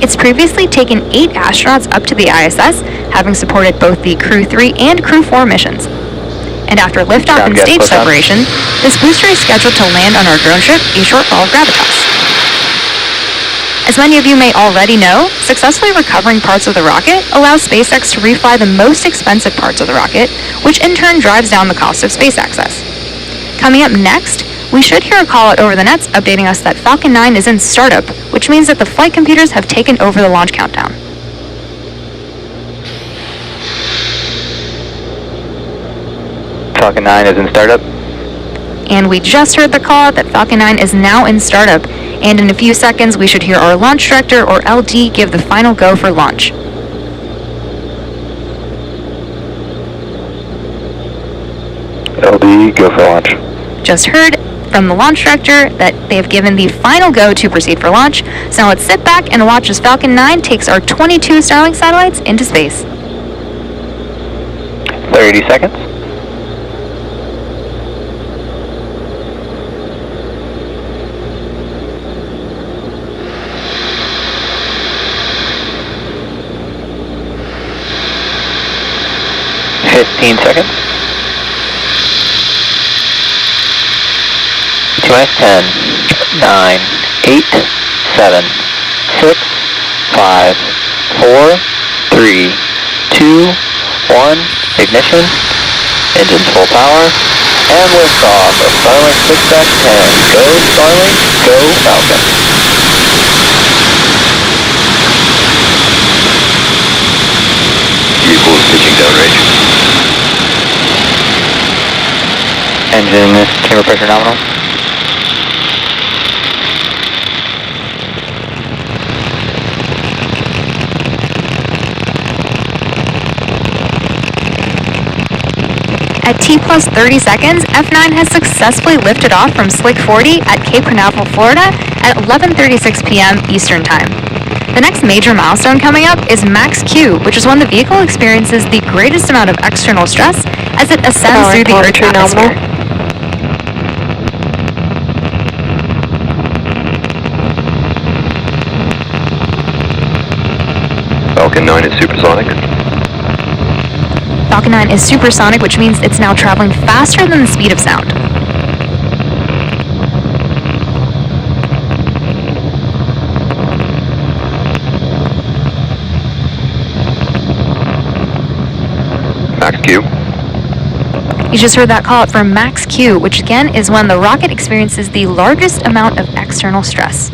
It's previously taken 8 astronauts up to the ISS, having supported both the Crew 3 and Crew 4 missions. And after liftoff and stage separation, this booster is scheduled to land on our drone ship, a shortfall of Gravitas. As many of you may already know, successfully recovering parts of the rocket allows SpaceX to refly the most expensive parts of the rocket, which in turn drives down the cost of space access. Coming up next, we should hear a call out over the nets updating us that Falcon 9 is in startup, which means that the flight computers have taken over the launch countdown. Falcon 9 is in startup. And we just heard the call out that Falcon 9 is now in startup. And in a few seconds, we should hear our launch director, or LD, give the final go for launch. LD, go for launch. Just heard from the launch director that they have given the final go to proceed for launch. So now let's sit back and watch as Falcon 9 takes our 22 Starlink satellites into space. 30 seconds. Seconds. T-minus 10, 9, 8, 7, 6, 5, 4, 3, 2, 1, ignition, engines full power, and liftoff of Starlink 6-10. Go Starlink, go Falcon. Vehicles pitching downrange. Engine chamber pressure nominal. At T plus 30 seconds, F9 has successfully lifted off from Slick 40 at Cape Canaveral, Florida at 11:36 p.m. Eastern Time. The next major milestone coming up is Max Q, which is when the vehicle experiences the greatest amount of external stress as it ascends through the Earth's atmosphere. Falcon 9 is supersonic. Falcon 9 is supersonic, which means it's now traveling faster than the speed of sound. Max Q. You just heard that call out from Max Q, which again is when the rocket experiences the largest amount of external stress.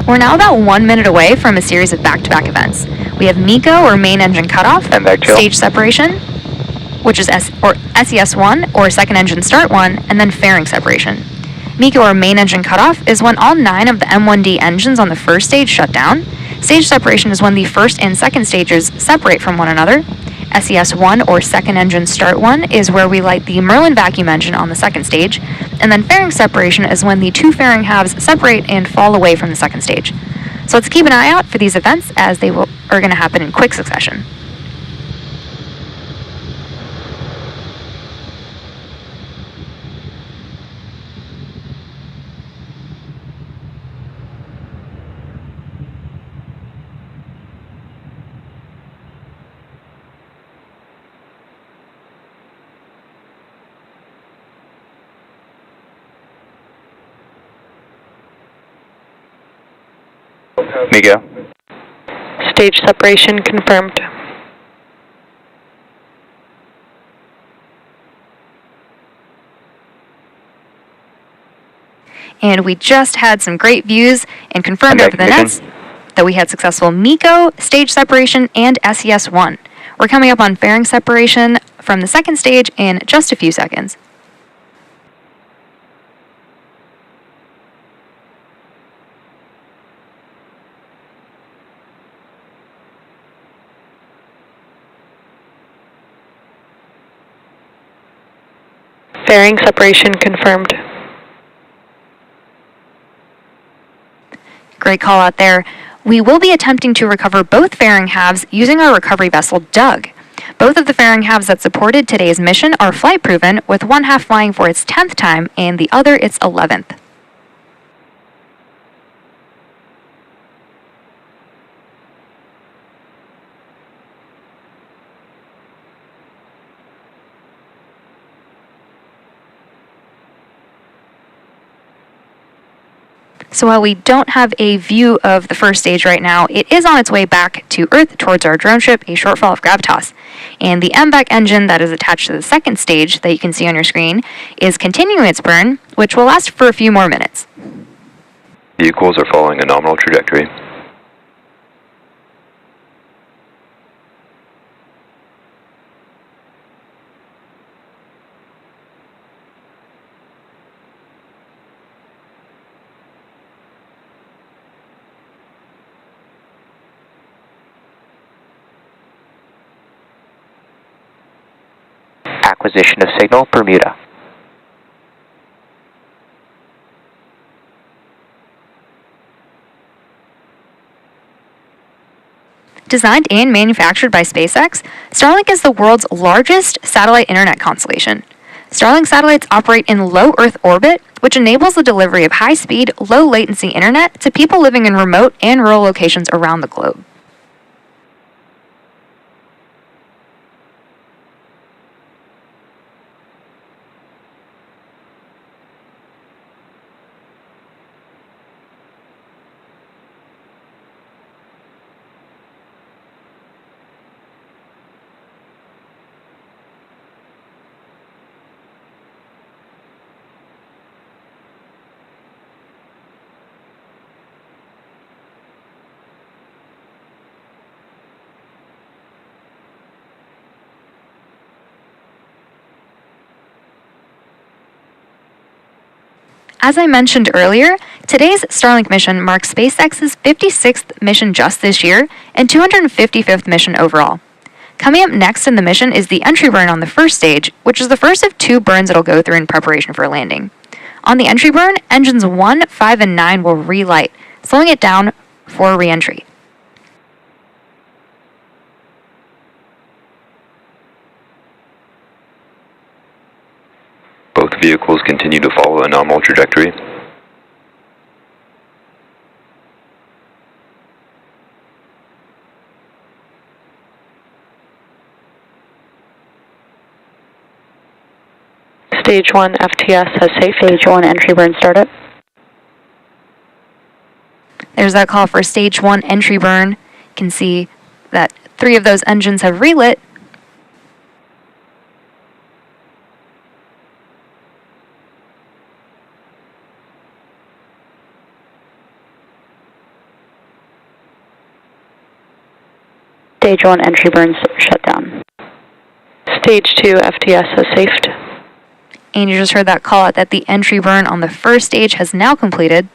We're now about 1 minute away from a series of back-to-back events. We have MECO, or main engine cutoff, stage separation, which is SES1, or second engine start 1, and then fairing separation. MECO, or main engine cutoff, is when all 9 of the M1D engines on the first stage shut down. Stage separation is when the first and second stages separate from one another. SES1, or second engine start 1, is where we light the Merlin vacuum engine on the second stage, and then fairing separation is when the 2 fairing halves separate and fall away from the second stage. So let's keep an eye out for these events as they are going to happen in quick succession. MECO. Stage separation confirmed. And we just had some great views and confirmed over the nets that we had successful MECO, stage separation, and SES1. We're coming up on fairing separation from the second stage in just a few seconds. Fairing separation confirmed. Great call out there. We will be attempting to recover both fairing halves using our recovery vessel, Doug. Both of the fairing halves that supported today's mission are flight proven, with one half flying for its 10th time and the other its 11th. So while we don't have a view of the first stage right now, it is on its way back to Earth towards our drone ship, a shortfall of gravitas. And the MVAC engine that is attached to the second stage that you can see on your screen is continuing its burn, which will last for a few more minutes. Vehicles are following a nominal trajectory. Acquisition of signal, Bermuda. Designed and manufactured by SpaceX, Starlink is the world's largest satellite internet constellation. Starlink satellites operate in low Earth orbit, which enables the delivery of high-speed, low-latency internet to people living in remote and rural locations around the globe. As I mentioned earlier, today's Starlink mission marks SpaceX's 56th mission just this year and 255th mission overall. Coming up next in the mission is the entry burn on the first stage, which is the first of 2 burns it'll go through in preparation for landing. On the entry burn, engines 1, 5, and 9 will relight, slowing it down for re-entry. Both vehicles continue to follow a nominal trajectory. Stage 1 FTS has safe. Stage 1 entry burn startup. There's that call for stage 1 entry burn. You can see that 3 of those engines have relit. Stage 1 entry burns shut down. Stage 2 FTS has safed. And you just heard that call out that the entry burn on the first stage has now completed.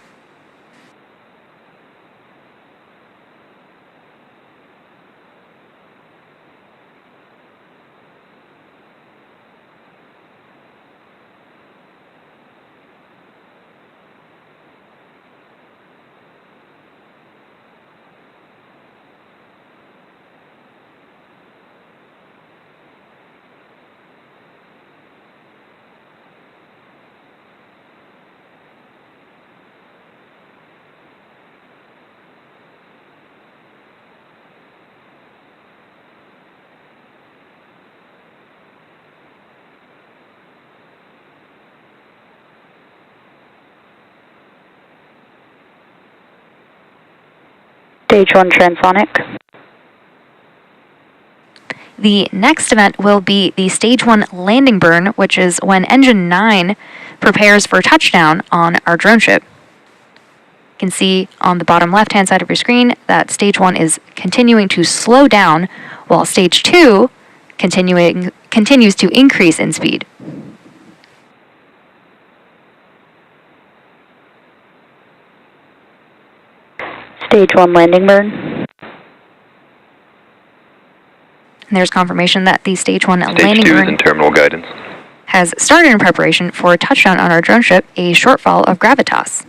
Stage 1 transonic. The next event will be the stage 1 landing burn, which is when engine 9 prepares for touchdown on our drone ship. You can see on the bottom left-hand side of your screen that stage 1 is continuing to slow down, while stage 2 continues to increase in speed. Stage 1 landing burn. And there's confirmation that the stage 1 Stage landing 2 is burn in terminal guidance. has started in preparation for a touchdown on our drone ship, a shortfall of gravitas.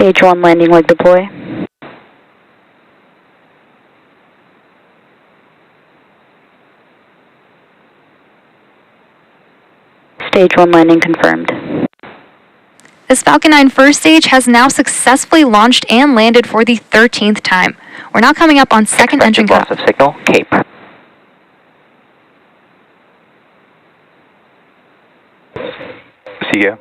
Stage 1 landing leg deploy. Stage 1 landing confirmed. This Falcon 9 first stage has now successfully launched and landed for the 13th time. We're now coming up on second engine loss cutoff. of signal, Cape. See you.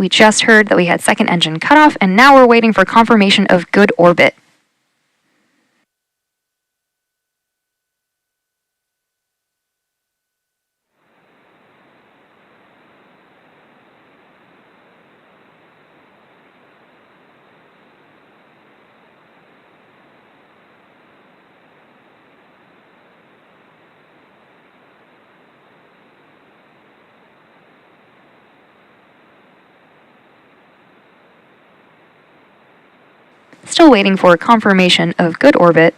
We just heard that we had second engine cutoff, and now we're waiting for confirmation of good orbit. Still waiting for confirmation of good orbit.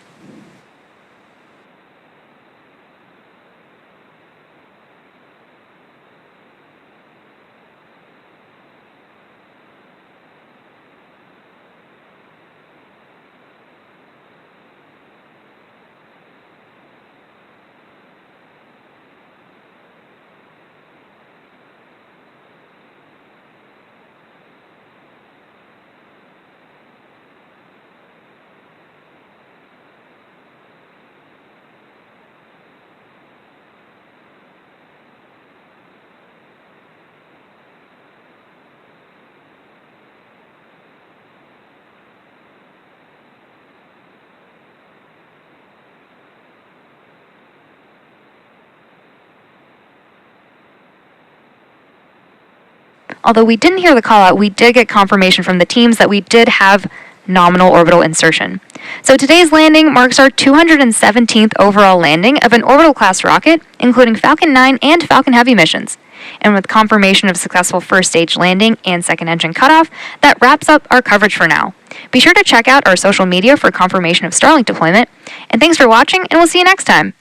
Although we didn't hear the call out, we did get confirmation from the teams that we did have nominal orbital insertion. So today's landing marks our 217th overall landing of an orbital class rocket, including Falcon 9 and Falcon Heavy missions. And with confirmation of successful first stage landing and second engine cutoff, that wraps up our coverage for now. Be sure to check out our social media for confirmation of Starlink deployment. And thanks for watching, and we'll see you next time.